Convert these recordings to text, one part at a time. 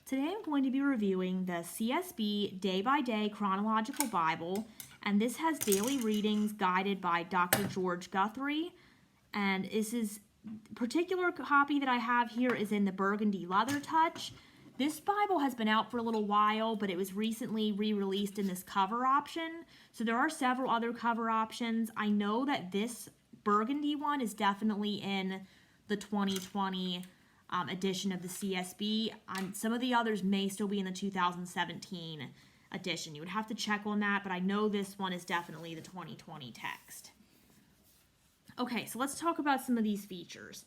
Today I'm going to be reviewing the CSB Day-by-Day Chronological Bible, and this has daily readings guided by Dr. George Guthrie. And this is particular copy that I have here is in the burgundy leather touch. This Bible has been out for a little while, but it was recently re-released in this cover option. So there are several other cover options. I know that this burgundy one is definitely in the 2020 edition of the CSB. Some of the others may still be in the 2017 edition. You would have to check on that, but I know this one is definitely the 2020 text. Okay, so let's talk about some of these features.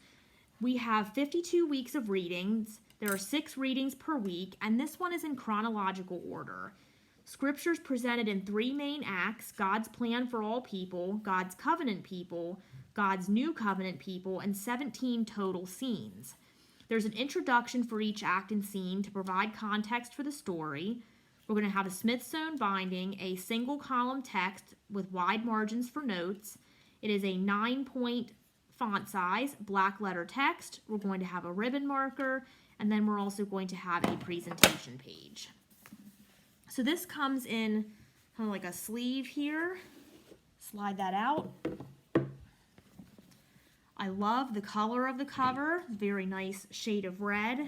We have 52 weeks of readings. There are 6 readings per week, and this one is in chronological order. Scriptures presented in 3 main acts: God's plan for all people, God's covenant people, God's new covenant people, and 17 total scenes. There's an introduction for each act and scene to provide context for the story. We're going to have a Smithsonian binding, a single column text with wide margins for notes. It is a 9-point font size, black letter text. We're going to have a ribbon marker, and then we're also going to have a presentation page. So this comes in kind of like a sleeve here. Slide that out. I love the color of the cover, very nice shade of red.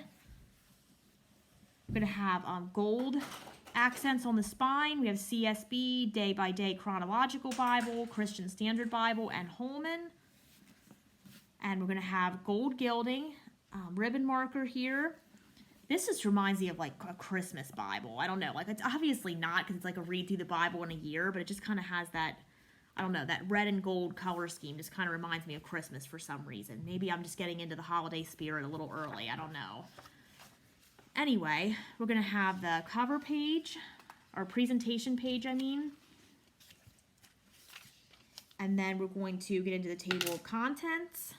We're going to have gold accents on the spine. We have CSB, Day-by-Day Chronological Bible, Christian Standard Bible, and Holman. And we're going to have gold gilding, ribbon marker here. This just reminds me of like a Christmas Bible. I don't know, like it's obviously not because it's like a read through the Bible in a year, but it just kind of has that, I don't know, that red and gold color scheme just kind of reminds me of Christmas for some reason. Maybe I'm just getting into the holiday spirit a little early. I don't know. Anyway, we're going to have the cover page, or presentation page, I mean. And then we're going to get into the table of contents.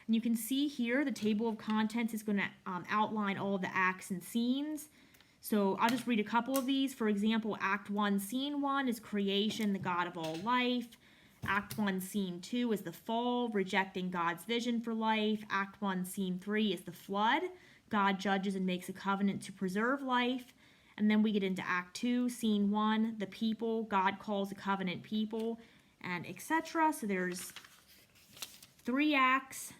And you can see here the table of contents is going to outline all of the acts and scenes. So I'll just read a couple of these. For example, Act 1, Scene 1 is creation, the God of all life. Act 1, Scene 2 is the fall, rejecting God's vision for life. Act 1, Scene 3 is the flood. God judges and makes a covenant to preserve life. And then we get into Act 2, Scene 1, the people. God calls a covenant people, and etc. So there's 3 acts.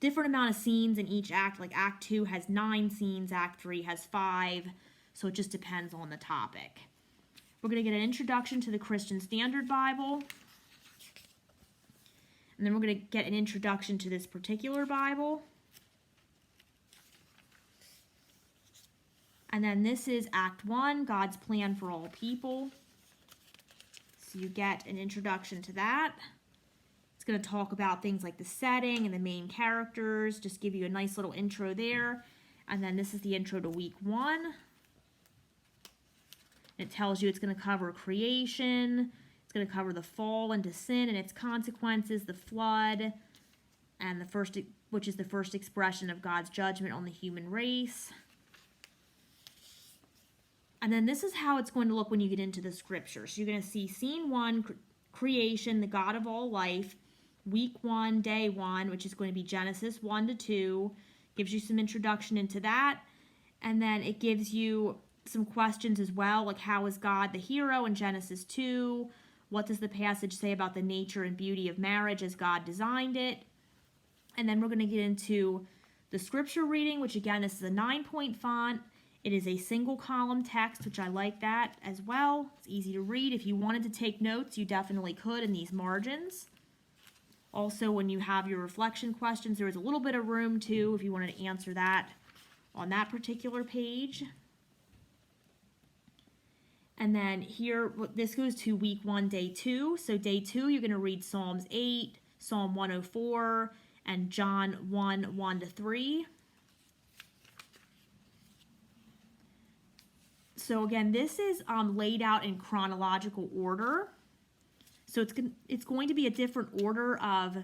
Different amount of scenes in each act. Like Act 2 has 9 scenes, Act 3 has 5, so it just depends on the topic. We're going to get an introduction to the Christian Standard Bible, and then we're going to get an introduction to this particular Bible. And then this is Act 1, God's plan for all people. So you get an introduction to that. It's going to talk about things like the setting and the main characters, just give you a nice little intro there. And then this is the intro to week 1. It tells you it's going to cover creation, it's going to cover the fall into sin and its consequences, the flood, and which is the first expression of God's judgment on the human race. And then this is how it's going to look when you get into the scriptures. So you're going to see Scene 1, creation, the God of all life. Week 1, day 1, which is going to be Genesis 1 to 2, gives you some introduction into that, and then it gives you some questions as well, like how is God the hero in Genesis 2? What does the passage say about the nature and beauty of marriage as God designed it? And then we're going to get into the scripture reading, which again, this is a 9-point font. It is a single column text, which I like that as well. It's easy to read. If you wanted to take notes, you definitely could in these margins. Also, when you have your reflection questions, there is a little bit of room too if you wanted to answer that on that particular page. And then here, this goes to week 1, day 2. So day 2, you're going to read Psalms 8, Psalm 104, and John 1, 1 to 3. So again, this is laid out in chronological order. So it's going to be a different order of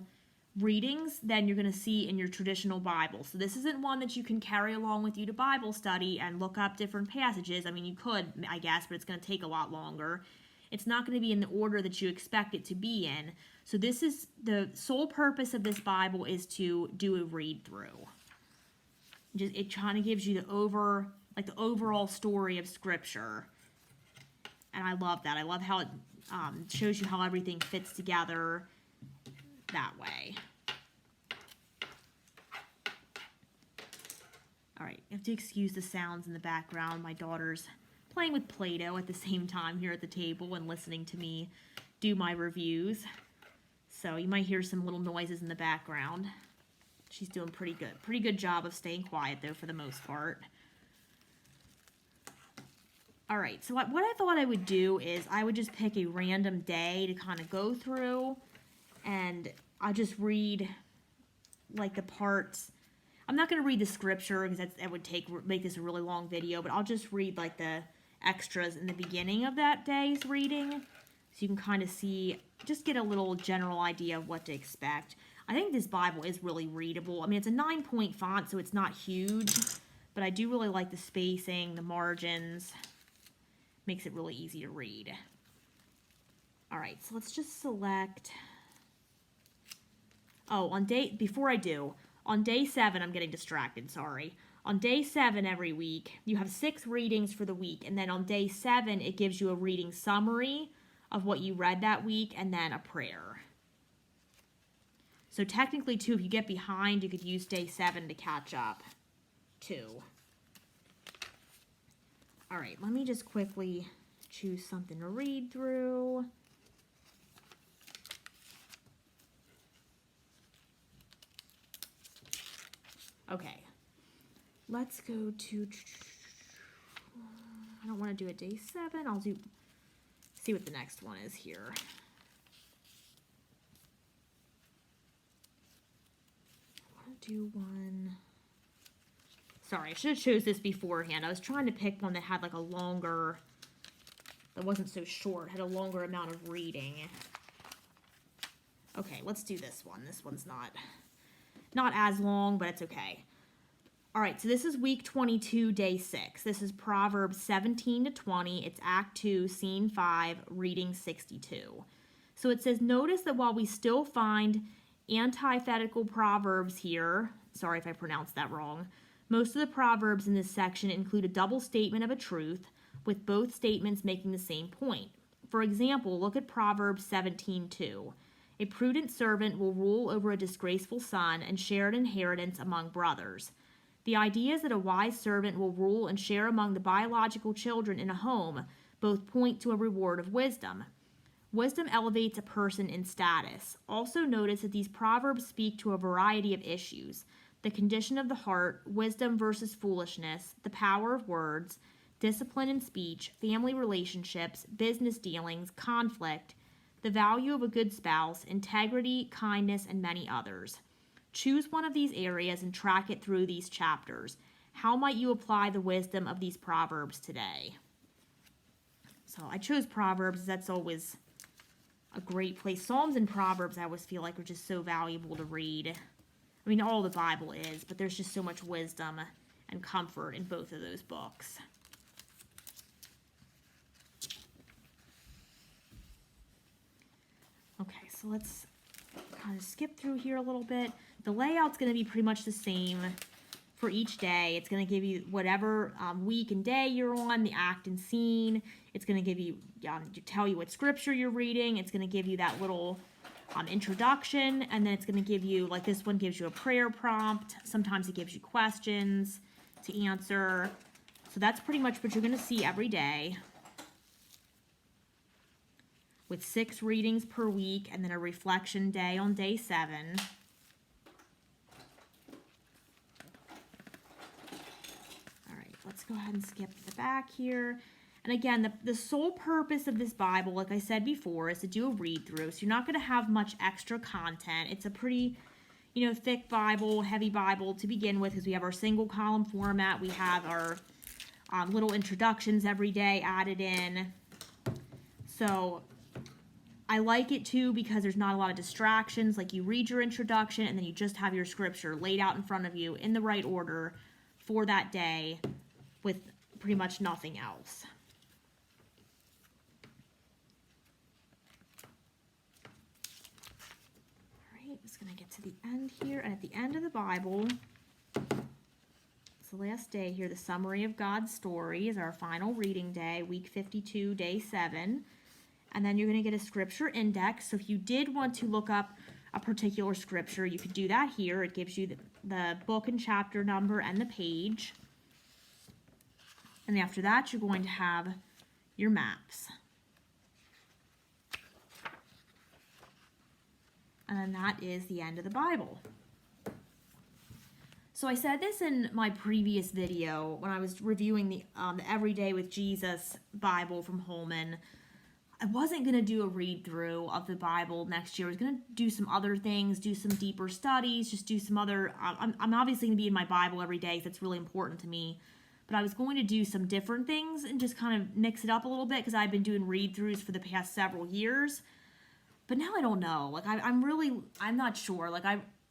readings than you're going to see in your traditional Bible. So this isn't one that you can carry along with you to Bible study and look up different passages. I mean, you could, I guess, but it's going to take a lot longer. It's not going to be in the order that you expect it to be in. So this is the sole purpose of this Bible is to do a read through. It kind of gives you the overall story of Scripture. And I love that. I love how it shows you how everything fits together that way. All right, you have to excuse the sounds in the background. My daughter's playing with Play-Doh at the same time here at the table and listening to me do my reviews. So you might hear some little noises in the background. She's doing pretty good. Pretty good job of staying quiet, though, for the most part. All right, so what I thought I would do is I would just pick a random day to kind of go through, and I'll just read, like, the parts. I'm not going to read the scripture because that would make this a really long video, but I'll just read, like, the extras in the beginning of that day's reading, so you can kind of see, just get a little general idea of what to expect. I think this Bible is really readable. I mean, it's a 9-point font, so it's not huge, but I do really like the spacing, the margins. Makes it really easy to read. All right, so let's just select. Oh, on day 7, I'm getting distracted, sorry. On day 7 every week, you have 6 readings for the week, and then on day 7, it gives you a reading summary of what you read that week, and then a prayer. So technically, too, if you get behind, you could use day 7 to catch up, too. All right, let me just quickly choose something to read through. Okay, let's go to, I don't want to do a day 7. I'll see what the next one is here. I want to do one. Sorry, I should have chose this beforehand. I was trying to pick one that had like a longer, that wasn't so short, had a longer amount of reading. Okay, let's do this one. This one's not as long, but it's okay. All right, so this is week 22, day 6. This is Proverbs 17 to 20. It's Act 2, Scene 5, reading 62. So it says, notice that while we still find antithetical proverbs here, sorry if I pronounced that wrong, most of the proverbs in this section include a double statement of a truth, with both statements making the same point. For example, look at Proverbs 17:2. A prudent servant will rule over a disgraceful son and share an inheritance among brothers. The idea is that a wise servant will rule and share among the biological children in a home both point to a reward of wisdom. Wisdom elevates a person in status. Also notice that these proverbs speak to a variety of issues: the condition of the heart, wisdom versus foolishness, the power of words, discipline in speech, family relationships, business dealings, conflict, the value of a good spouse, integrity, kindness, and many others. Choose one of these areas and track it through these chapters. How might you apply the wisdom of these proverbs today? So I chose Proverbs. That's always a great place. Psalms and Proverbs I always feel like are just so valuable to read. I mean, all the Bible is, but there's just so much wisdom and comfort in both of those books. Okay, so let's kind of skip through here a little bit. The layout's going to be pretty much the same for each day. It's going to give you whatever week and day you're on, the act and scene. It's going to give you, tell you what scripture you're reading. It's going to give you that little introduction, and then it's going to give you, like this one gives you a prayer prompt. Sometimes it gives you questions to answer. So that's pretty much what you're going to see every day, with 6 readings per week and then a reflection day on day 7. All right, let's go ahead and skip to the back here. And again, the sole purpose of this Bible, like I said before, is to do a read-through. So you're not going to have much extra content. It's a pretty, thick Bible, heavy Bible to begin with, because we have our single column format. We have our little introductions every day added in. So I like it too because there's not a lot of distractions. Like, you read your introduction and then you just have your scripture laid out in front of you in the right order for that day with pretty much nothing else. All right, just going to get to the end here. And at the end of the Bible, the last day here. The summary of God's story is our final reading day, week 52, day 7. And then you're going to get a scripture index. So if you did want to look up a particular scripture, you could do that here. It gives you the book and chapter number and the page. And after that, you're going to have your maps. And then that is the end of the Bible. So I said this in my previous video when I was reviewing the Everyday with Jesus Bible from Holman. I wasn't going to do a read-through of the Bible next year. I was going to do some other things, do some deeper studies, just do some other... I'm obviously going to be in my Bible every day, so that's really important to me. But I was going to do some different things and just kind of mix it up a little bit because I've been doing read-throughs for the past several years. But now I don't know. Like, I'm not sure. Like,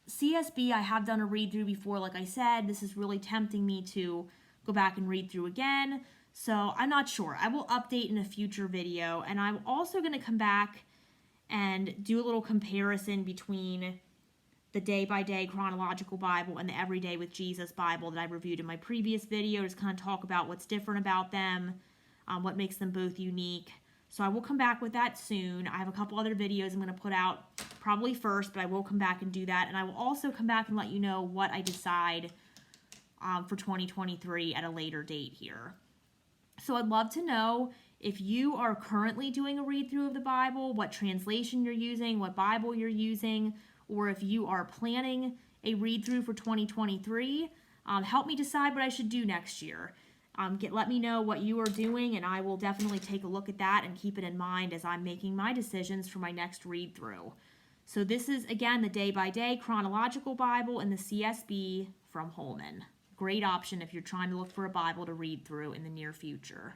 CSB, I have done a read-through before, like I said. This is really tempting me to go back and read through again. So I'm not sure. I will update in a future video. And I'm also going to come back and do a little comparison between the day-by-day Chronological Bible and the Everyday with Jesus Bible that I reviewed in my previous video. Just kind of talk about what's different about them, what makes them both unique. So I will come back with that soon. I have a couple other videos I'm going to put out probably first, but I will come back and do that. And I will also come back and let you know what I decide for 2023 at a later date here. So I'd love to know if you are currently doing a read-through of the Bible, what translation you're using, what Bible you're using, or if you are planning a read-through for 2023. Help me decide what I should do next year. Let me know what you are doing, and I will definitely take a look at that and keep it in mind as I'm making my decisions for my next read-through. So this is, again, the day-by-day Chronological Bible and the CSB from Holman. Great option if you're trying to look for a Bible to read through in the near future.